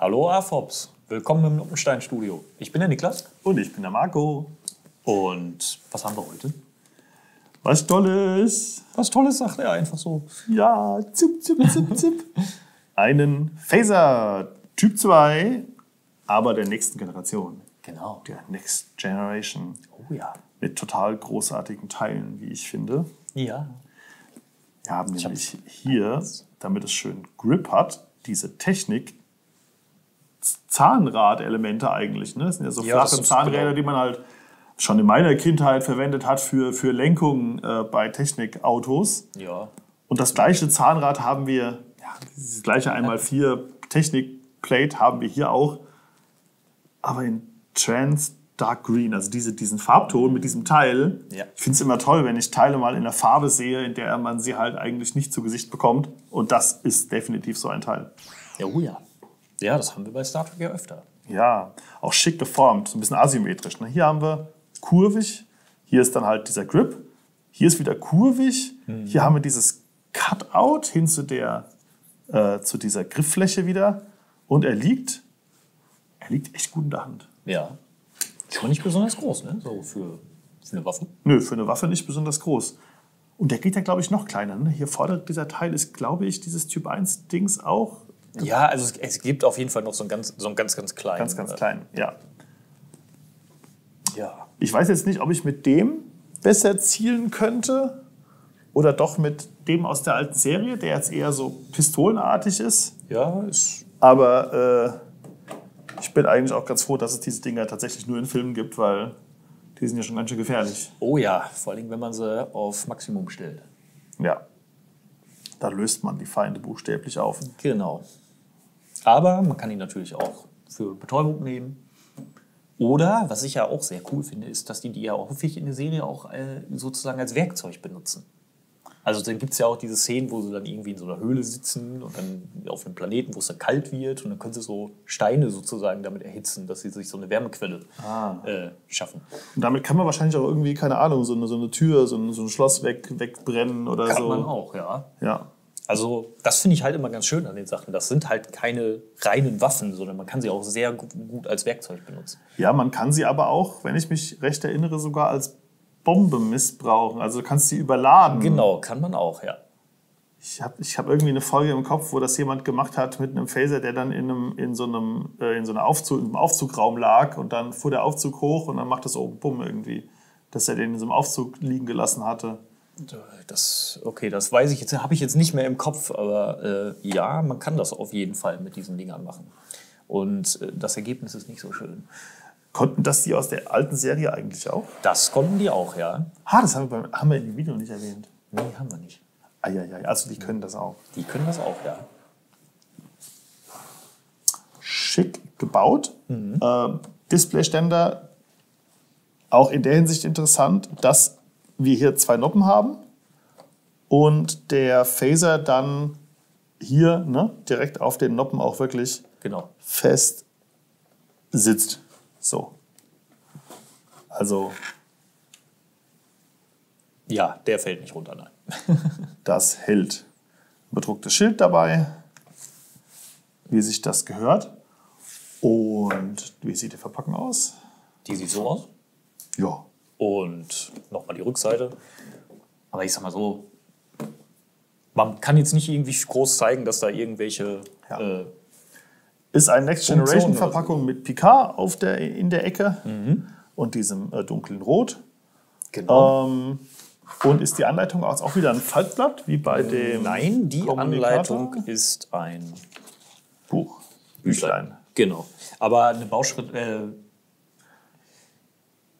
Hallo AFOPS, willkommen im Noppenstein-Studio. Ich bin der Niklas. Und ich bin der Marco. Und was haben wir heute? Was Tolles. Was Tolles, sagt er einfach so. Ja, zip, zip, zip, zip. Einen Phaser Typ 2, aber der nächsten Generation. Genau. Der Next Generation. Oh ja. Mit total großartigen Teilen, wie ich finde. Ja. Wir haben nämlich hier, damit es schön Grip hat, diese Technik, Zahnradelemente eigentlich. Ne? Das sind ja so flache Zahnräder, genau, die man halt schon in meiner Kindheit verwendet hat für Lenkung bei Technikautos. Ja. Und das gleiche Zahnrad haben wir, dieses gleiche 1x4 Technikplate haben wir hier auch, aber in Trans Dark Green, also diesen Farbton mit diesem Teil. Ja. Ich finde es immer toll, wenn ich Teile mal in der Farbe sehe, in der man sie halt eigentlich nicht zu Gesicht bekommt. Und das ist definitiv so ein Teil. Ja, oh ja. Ja, das haben wir bei Star Trek ja öfter. Ja, auch schick geformt, so ein bisschen asymmetrisch. Ne? Hier haben wir kurvig, hier ist dann halt dieser Grip, hier ist wieder kurvig, hier haben wir dieses Cutout hin zu dieser Grifffläche wieder. Und er liegt echt gut in der Hand. Ja. Ist aber nicht besonders groß, ne? So für eine Waffe. Nö, für eine Waffe nicht besonders groß. Und der geht ja, glaube ich, noch kleiner. Ne? Hier vorne dieser Teil ist, glaube ich, dieses Typ 1-Dings auch. Ja, also es gibt auf jeden Fall noch so einen ganz kleinen. Ganz klein, ja. Ja. Ich weiß jetzt nicht, ob ich mit dem besser zielen könnte oder doch mit dem aus der alten Serie, der jetzt eher so pistolenartig ist. Ja, ist. Aber ich bin eigentlich auch ganz froh, dass es diese Dinger tatsächlich nur in Filmen gibt, weil die sind ja schon ganz schön gefährlich. Oh ja, vor allem, wenn man sie auf Maximum stellt. Ja. Da löst man die Feinde buchstäblich auf. Genau. Aber man kann ihn natürlich auch für Betäubung nehmen. Oder, was ich ja auch sehr cool finde, ist, dass die ja häufig in der Serie auch sozusagen als Werkzeug benutzen. Also dann gibt es ja auch diese Szenen, wo sie dann irgendwie in so einer Höhle sitzen und dann auf einem Planeten, wo es dann kalt wird und dann können sie so Steine sozusagen damit erhitzen, dass sie sich so eine Wärmequelle schaffen. Und damit kann man wahrscheinlich auch irgendwie, keine Ahnung, so eine Tür, so ein Schloss wegbrennen oder so. Kann man auch, ja. Ja. Also das finde ich halt immer ganz schön an den Sachen. Das sind halt keine reinen Waffen, sondern man kann sie auch sehr gut als Werkzeug benutzen. Ja, man kann sie aber auch, wenn ich mich recht erinnere, sogar als Bombe missbrauchen. Also du kannst sie überladen. Genau, kann man auch, ja. Ich hab irgendwie eine Folge im Kopf, wo das jemand gemacht hat mit einem Phaser, der dann in so einem Aufzugraum lag und dann fuhr der Aufzug hoch und dann macht das oben Bumm irgendwie, dass er den in so einem Aufzug liegen gelassen hatte. Das weiß ich jetzt, habe ich jetzt nicht mehr im Kopf, aber ja, man kann das auf jeden Fall mit diesen Dingern machen. Und das Ergebnis ist nicht so schön. Konnten das die aus der alten Serie eigentlich auch? Das konnten die auch, ja. Das haben wir in dem Video nicht erwähnt. Nee, haben wir nicht. Also die können das auch. Die können das auch, ja. Schick gebaut. Displayständer auch in der Hinsicht interessant, dass wir hier 2 Noppen haben und der Phaser dann hier direkt auf den Noppen auch wirklich fest sitzt. So. Also. Ja, der fällt nicht runter, nein. Das hält. Bedrucktes Schild dabei, wie sich das gehört. Und wie sieht die Verpackung aus? Die sieht so aus. Ja. Und nochmal die Rückseite. Aber ich sag mal so, man kann jetzt nicht irgendwie groß zeigen, dass da irgendwelche... Ist eine Next-Generation-Verpackung mit Picard in der Ecke und diesem dunklen Rot. Genau. Und ist die Anleitung auch wieder ein Faltblatt, wie bei dem Nein, die Anleitung ist ein Büchlein. Genau. Aber eine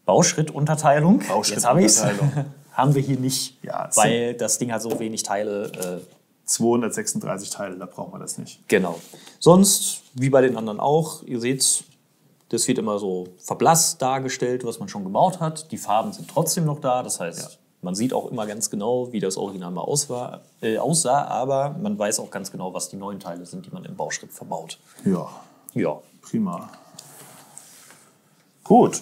Bauschrittunterteilung, jetzt habe ich es, haben wir hier nicht, weil das Ding hat so wenig Teile. 236 Teile, da brauchen wir das nicht. Genau. Sonst, wie bei den anderen auch, ihr seht, das wird immer so verblasst dargestellt, was man schon gebaut hat. Die Farben sind trotzdem noch da, das heißt, man sieht auch immer ganz genau, wie das Original mal aussah, aber man weiß auch ganz genau, was die neuen Teile sind, die man im Bauschritt verbaut. Ja. Prima. Gut.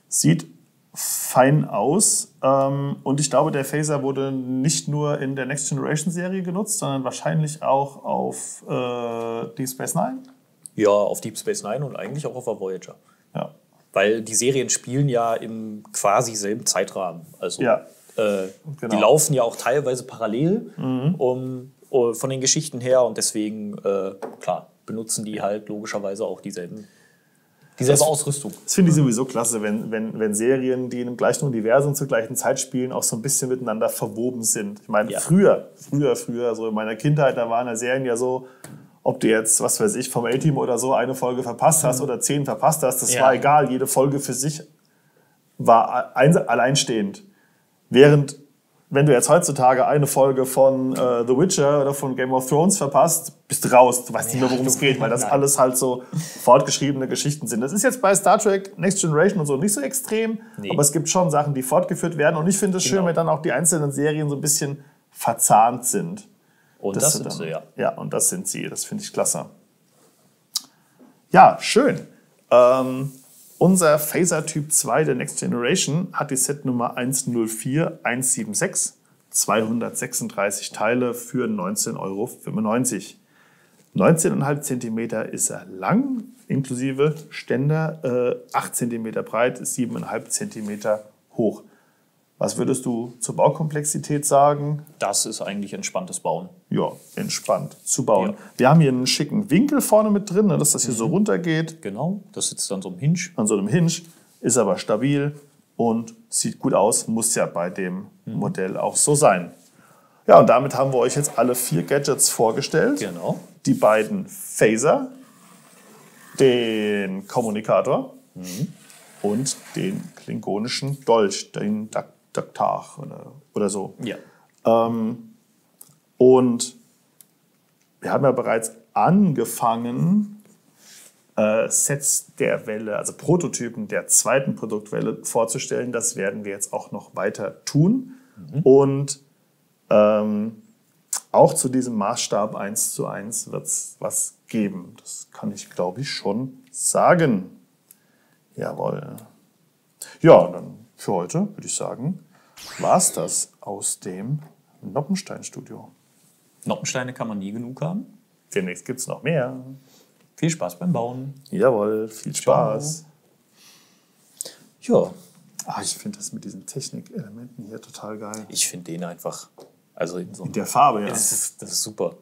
Sieht fein aus. Und ich glaube, der Phaser wurde nicht nur in der Next Generation Serie genutzt, sondern wahrscheinlich auch auf Deep Space Nine. Ja, auf Deep Space Nine und eigentlich auch auf der Voyager. Ja. Weil die Serien spielen ja im quasi selben Zeitrahmen. Also Ja, die laufen ja auch teilweise parallel von den Geschichten her und deswegen, klar, benutzen die halt logischerweise auch dieselbe Ausrüstung. Das finde ich sowieso klasse, wenn Serien, die in dem gleichen Universum zur gleichen Zeit spielen, auch so ein bisschen miteinander verwoben sind. Ich meine, früher, so in meiner Kindheit, da waren ja Serien ja so, ob du jetzt, was weiß ich, vom A-Team oder so eine Folge verpasst hast oder 10 verpasst hast, das war egal. Jede Folge für sich war alleinstehend. Während, wenn du jetzt heutzutage eine Folge von The Witcher oder von Game of Thrones verpasst, bist du raus. Du weißt nicht mehr, worum es geht, weil das alles halt so fortgeschriebene Geschichten sind. Das ist jetzt bei Star Trek Next Generation und so nicht so extrem, aber es gibt schon Sachen, die fortgeführt werden. Und ich finde es schön, wenn dann auch die einzelnen Serien so ein bisschen verzahnt sind. Und das sind sie, ja. Ja, und das sind sie. Das finde ich klasse. Ja, schön. Unser Phaser Typ 2 der Next Generation hat die Setnummer 104176, 236 Teile für 19,95 Euro. 19,5 cm ist er lang, inklusive Ständer, 8 cm breit, 7,5 cm hoch. Was würdest du zur Baukomplexität sagen? Das ist eigentlich entspanntes Bauen. Ja, entspannt zu bauen. Ja. Wir haben hier einen schicken Winkel vorne mit drin, dass das hier so runtergeht. Genau, das sitzt an so einem Hinge. An so einem Hinge, ist aber stabil und sieht gut aus, muss ja bei dem Modell auch so sein. Ja, und damit haben wir euch jetzt alle 4 Gadgets vorgestellt. Genau. Die beiden Phaser, den Kommunikator und den klingonischen Dolch, den Daktar oder so. Ja. Und wir haben ja bereits angefangen, Sets der Welle, also Prototypen der zweiten Produktwelle vorzustellen. Das werden wir jetzt auch noch weiter tun. Und auch zu diesem Maßstab 1:1 wird es was geben. Das kann ich, glaube ich, schon sagen. Jawohl. Ja, dann für heute würde ich sagen, war es das aus dem Noppenstein-Studio. Noppensteine kann man nie genug haben. Demnächst gibt es noch mehr. Viel Spaß beim Bauen. Jawohl, viel Spaß. Ja. Ich finde das mit diesen Technikelementen hier total geil. Ich finde den einfach, also in der Farbe, ja. Das ist super.